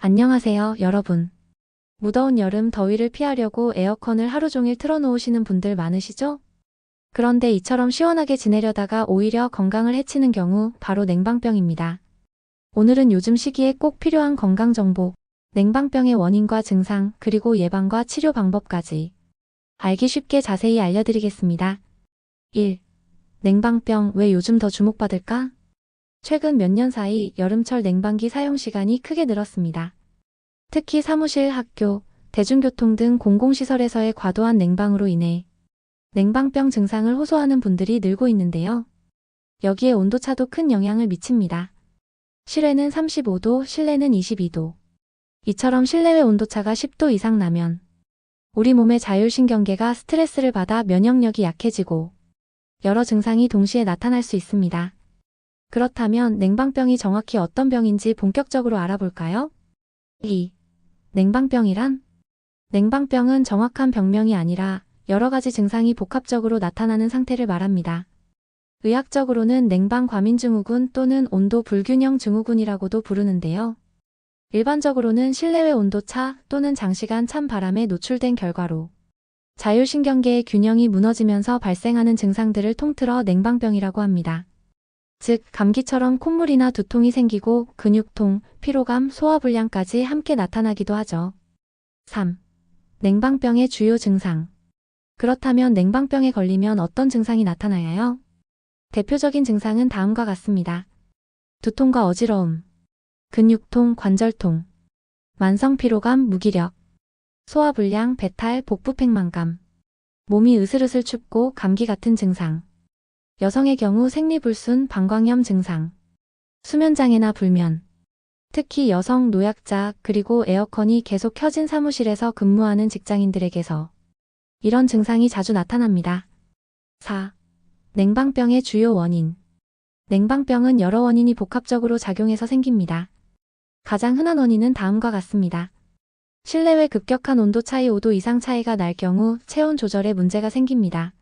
안녕하세요, 여러분. 무더운 여름 더위를 피하려고 에어컨을 하루 종일 틀어놓으시는 분들 많으시죠? 그런데 이처럼 시원하게 지내려다가 오히려 건강을 해치는 경우 바로 냉방병입니다. 오늘은 요즘 시기에 꼭 필요한 건강정보, 냉방병의 원인과 증상, 그리고 예방과 치료 방법까지 알기 쉽게 자세히 알려드리겠습니다. 1. 냉방병 왜 요즘 더 주목받을까? 최근 몇 년 사이 여름철 냉방기 사용 시간이 크게 늘었습니다. 특히 사무실, 학교, 대중교통 등 공공시설에서의 과도한 냉방으로 인해 냉방병 증상을 호소하는 분들이 늘고 있는데요. 여기에 온도차도 큰 영향을 미칩니다. 실외는 35도, 실내는 22도. 이처럼 실내외 온도차가 10도 이상 나면 우리 몸의 자율신경계가 스트레스를 받아 면역력이 약해지고 여러 증상이 동시에 나타날 수 있습니다. 그렇다면 냉방병이 정확히 어떤 병인지 본격적으로 알아볼까요? 2. 냉방병이란? 냉방병은 정확한 병명이 아니라 여러 가지 증상이 복합적으로 나타나는 상태를 말합니다. 의학적으로는 냉방과민증후군 또는 온도 불균형 증후군이라고도 부르는데요. 일반적으로는 실내외 온도차 또는 장시간 찬 바람에 노출된 결과로 자율신경계의 균형이 무너지면서 발생하는 증상들을 통틀어 냉방병이라고 합니다. 즉, 감기처럼 콧물이나 두통이 생기고 근육통, 피로감, 소화불량까지 함께 나타나기도 하죠. 3. 냉방병의 주요 증상. 그렇다면 냉방병에 걸리면 어떤 증상이 나타나요? 대표적인 증상은 다음과 같습니다. 두통과 어지러움, 근육통, 관절통, 만성 피로감, 무기력, 소화불량, 배탈, 복부 팽만감, 몸이 으슬으슬 춥고 감기 같은 증상. 여성의 경우 생리불순, 방광염 증상, 수면장애나 불면, 특히 여성, 노약자, 그리고 에어컨이 계속 켜진 사무실에서 근무하는 직장인들에게서 이런 증상이 자주 나타납니다. 4. 냉방병의 주요 원인. 냉방병은 여러 원인이 복합적으로 작용해서 생깁니다. 가장 흔한 원인은 다음과 같습니다. 실내외 급격한 온도 차이 5도 이상 차이가 날 경우 체온 조절에 문제가 생깁니다.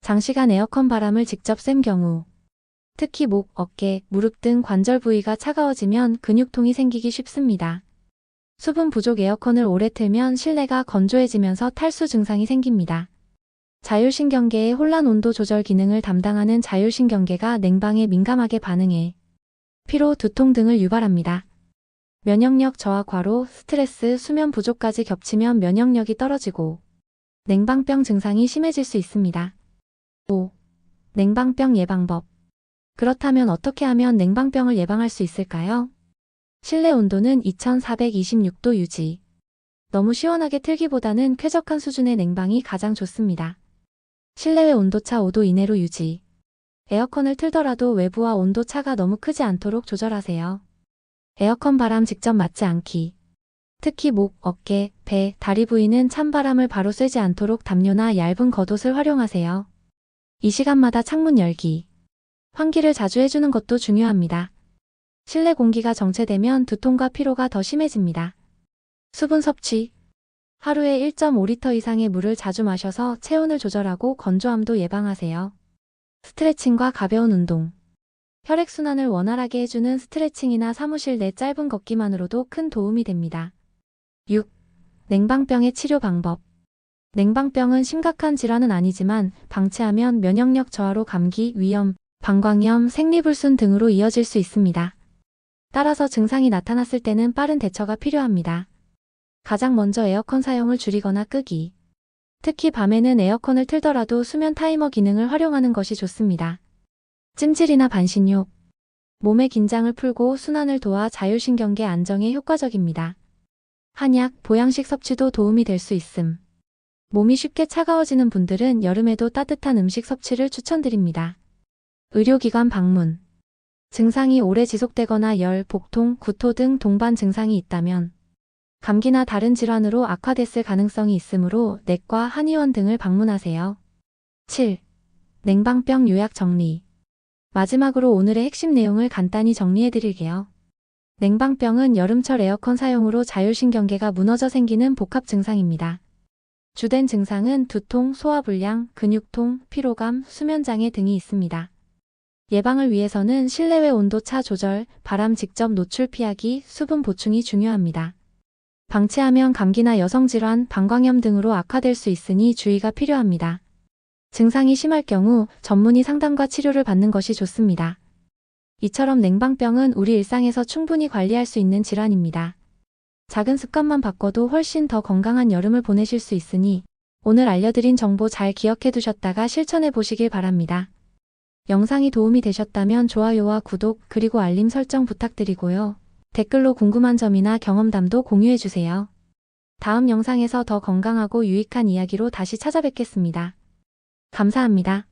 장시간 에어컨 바람을 직접 쐰 경우, 특히 목, 어깨, 무릎 등 관절 부위가 차가워지면 근육통이 생기기 쉽습니다. 수분 부족 에어컨을 오래 틀면 실내가 건조해지면서 탈수 증상이 생깁니다. 자율신경계의 혼란 온도 조절 기능을 담당하는 자율신경계가 냉방에 민감하게 반응해 피로, 두통 등을 유발합니다. 면역력 저하 과로, 스트레스, 수면 부족까지 겹치면 면역력이 떨어지고 냉방병 증상이 심해질 수 있습니다. 5. 냉방병 예방법. 그렇다면 어떻게 하면 냉방병을 예방할 수 있을까요? 실내 온도는 2426도 유지. 너무 시원하게 틀기보다는 쾌적한 수준의 냉방이 가장 좋습니다. 실내외 온도차 5도 이내로 유지. 에어컨을 틀더라도 외부와 온도 차가 너무 크지 않도록 조절하세요. 에어컨 바람 직접 맞지 않기. 특히 목, 어깨, 배, 다리 부위는 찬바람을 바로 쐬지 않도록 담요나 얇은 겉옷을 활용하세요. 이 시간마다 창문 열기. 환기를 자주 해주는 것도 중요합니다. 실내 공기가 정체되면 두통과 피로가 더 심해집니다. 수분 섭취. 하루에 1.5리터 이상의 물을 자주 마셔서 체온을 조절하고 건조함도 예방하세요. 스트레칭과 가벼운 운동. 혈액순환을 원활하게 해주는 스트레칭이나 사무실 내 짧은 걷기만으로도 큰 도움이 됩니다. 6. 냉방병의 치료 방법. 냉방병은 심각한 질환은 아니지만 방치하면 면역력 저하로 감기, 위염, 방광염, 생리불순 등으로 이어질 수 있습니다. 따라서 증상이 나타났을 때는 빠른 대처가 필요합니다. 가장 먼저 에어컨 사용을 줄이거나 끄기. 특히 밤에는 에어컨을 틀더라도 수면 타이머 기능을 활용하는 것이 좋습니다. 찜질이나 반신욕. 몸의 긴장을 풀고 순환을 도와 자율신경계 안정에 효과적입니다. 한약, 보양식 섭취도 도움이 될 수 있음. 몸이 쉽게 차가워지는 분들은 여름에도 따뜻한 음식 섭취를 추천드립니다. 의료기관 방문. 증상이 오래 지속되거나 열, 복통, 구토 등 동반 증상이 있다면 감기나 다른 질환으로 악화됐을 가능성이 있으므로 내과, 한의원 등을 방문하세요. 7. 냉방병 요약 정리. 마지막으로 오늘의 핵심 내용을 간단히 정리해드릴게요. 냉방병은 여름철 에어컨 사용으로 자율신경계가 무너져 생기는 복합 증상입니다. 주된 증상은 두통, 소화불량, 근육통, 피로감, 수면장애 등이 있습니다. 예방을 위해서는 실내외 온도차 조절, 바람 직접 노출 피하기, 수분 보충이 중요합니다. 방치하면 감기나 여성질환, 방광염 등으로 악화될 수 있으니 주의가 필요합니다. 증상이 심할 경우 전문의 상담과 치료를 받는 것이 좋습니다. 이처럼 냉방병은 우리 일상에서 충분히 관리할 수 있는 질환입니다. 작은 습관만 바꿔도 훨씬 더 건강한 여름을 보내실 수 있으니 오늘 알려드린 정보 잘 기억해 두셨다가 실천해 보시길 바랍니다. 영상이 도움이 되셨다면 좋아요와 구독 그리고 알림 설정 부탁드리고요. 댓글로 궁금한 점이나 경험담도 공유해 주세요. 다음 영상에서 더 건강하고 유익한 이야기로 다시 찾아뵙겠습니다. 감사합니다.